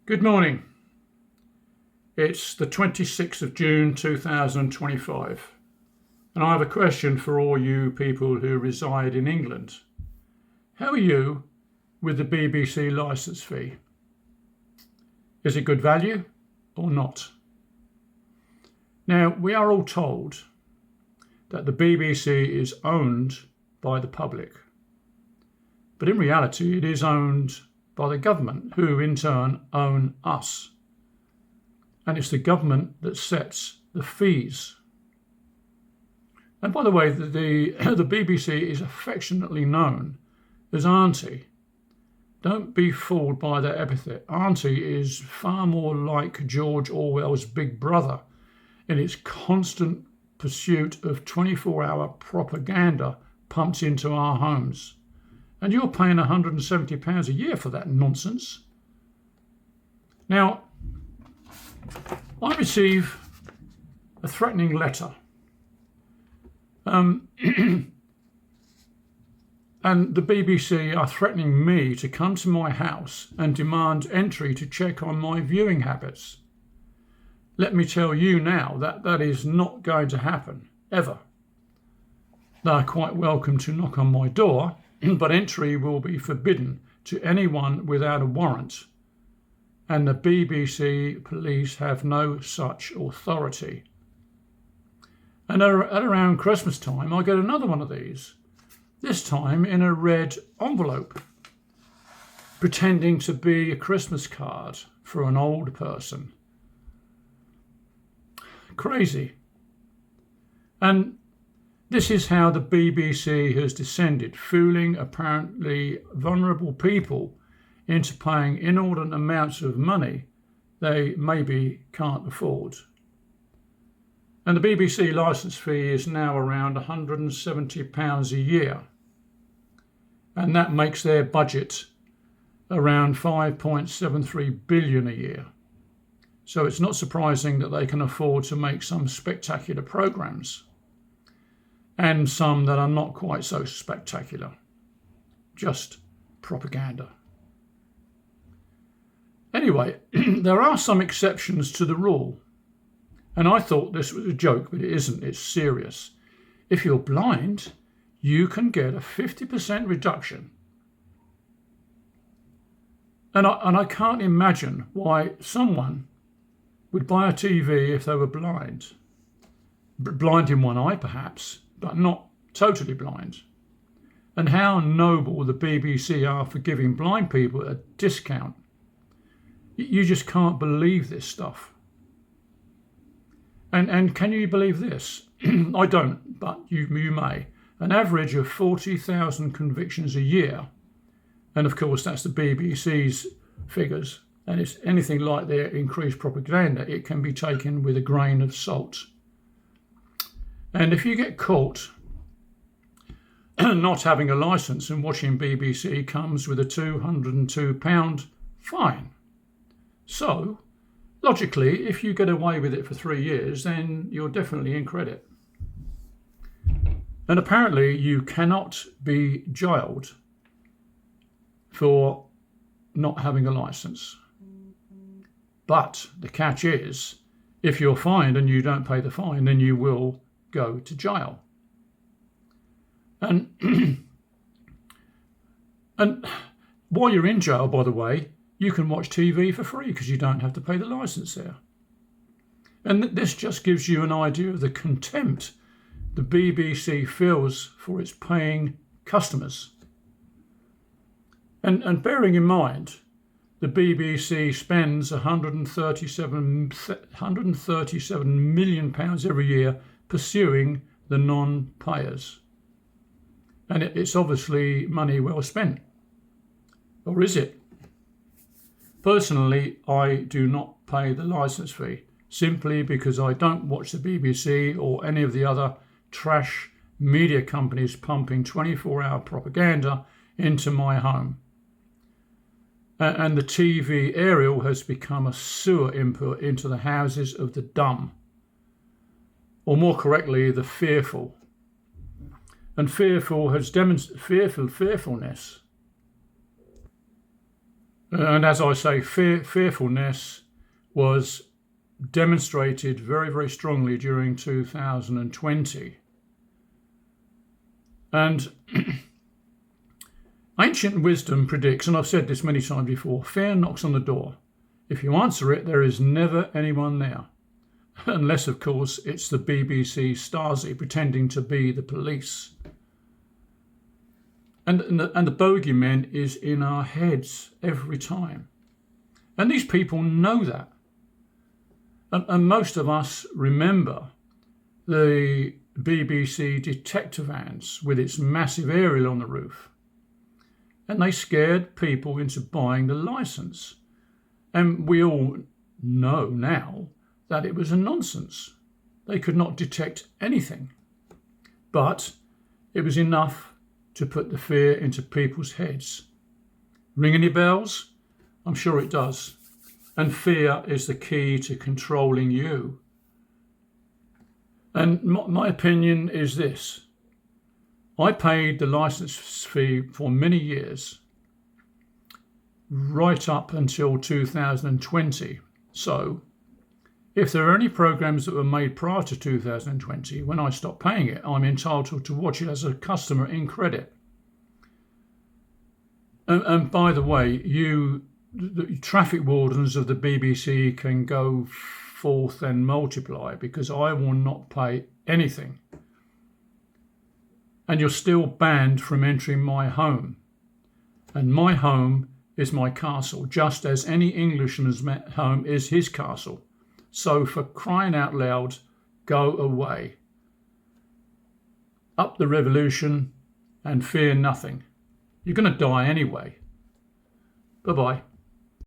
Good morning. It's the 26th of June 2025, and I have a question for all you people who reside in England. How are you with the BBC licence fee? Is it good value or not? Now, we are all told that the BBC is owned by the public, but in reality it is owned by the government, who in turn own us. And it's the government that sets the fees. And by the way, the BBC is affectionately known as Auntie. Don't be fooled by that epithet. Auntie is far more like George Orwell's Big Brother in its constant pursuit of 24-hour propaganda pumped into our homes. And you're paying £170 a year for that nonsense. Now, I receive a threatening letter. And the BBC are threatening me to come to my house and demand entry to check on my viewing habits. Let me tell you now that is not going to happen, ever. They are quite welcome to knock on my door, but entry will be forbidden to anyone without a warrant, and the BBC police have no such authority. And at around Christmas time, I get another one of these, this time in a red envelope, pretending to be a Christmas card for an old person. Crazy. And this is how the BBC has descended, fooling apparently vulnerable people into paying inordinate amounts of money they maybe can't afford. And the BBC licence fee is now around £170 a year. And that makes their budget around 5.73 billion a year. So it's not surprising that they can afford to make some spectacular programmes and some that are not quite so spectacular, just propaganda. Anyway, there are some exceptions to the rule, and I thought this was a joke, but it isn't, it's serious. If you're blind, you can get a 50% reduction. And I can't imagine why someone would buy a TV if they were blind. Blind in one eye, perhaps, but not totally blind. And how noble the BBC are for giving blind people a discount. You just can't believe this stuff. And can you believe this? I don't, but you may. An average of 40,000 convictions a year, and of course that's the BBC's figures, and it's anything like their increased propaganda, it can be taken with a grain of salt. And if you get caught not having a licence and watching BBC, comes with a £202 fine. So, logically, if you get away with it for 3 years, then you're definitely in credit. And apparently you cannot be jailed for not having a licence. But the catch is, if you're fined and you don't pay the fine, then you will go to jail. And while you're in jail, by the way, you can watch TV for free because you don't have to pay the licence there. And this just gives you an idea of the contempt the BBC feels for its paying customers. And bearing in mind, the BBC spends £137 million every year pursuing the non-payers. And it's obviously money well spent. Or is it? Personally, I do not pay the licence fee, simply because I don't watch the BBC or any of the other trash media companies pumping 24-hour propaganda into my home. And the TV aerial has become a sewer input into the houses of the dumb, or more correctly, the fearful. And fearfulness And as I say, fearfulness was demonstrated very, very strongly during 2020. And ancient wisdom predicts, and I've said this many times before, fear knocks on the door. If you answer it, there is never anyone there. Unless, of course, it's the BBC Stasi pretending to be the police. And the bogeyman is in our heads every time. And these people know that. And most of us remember the BBC detector vans with its massive aerial on the roof. And they scared people into buying the licence. And we all know now that it was a nonsense. They could not detect anything. But it was enough to put the fear into people's heads. Ring any bells? I'm sure it does. And fear is the key to controlling you. And my opinion is this. I paid the licence fee for many years, right up until 2020. So, if there are any programs that were made prior to 2020, when I stop paying it, I'm entitled to watch it as a customer in credit. And by the way, the traffic wardens of the BBC can go forth and multiply, because I will not pay anything. And you're still banned from entering my home. And my home is my castle, just as any Englishman's home is his castle. So for crying out loud, go away. Up the revolution and fear nothing. You're going to die anyway. Bye-bye.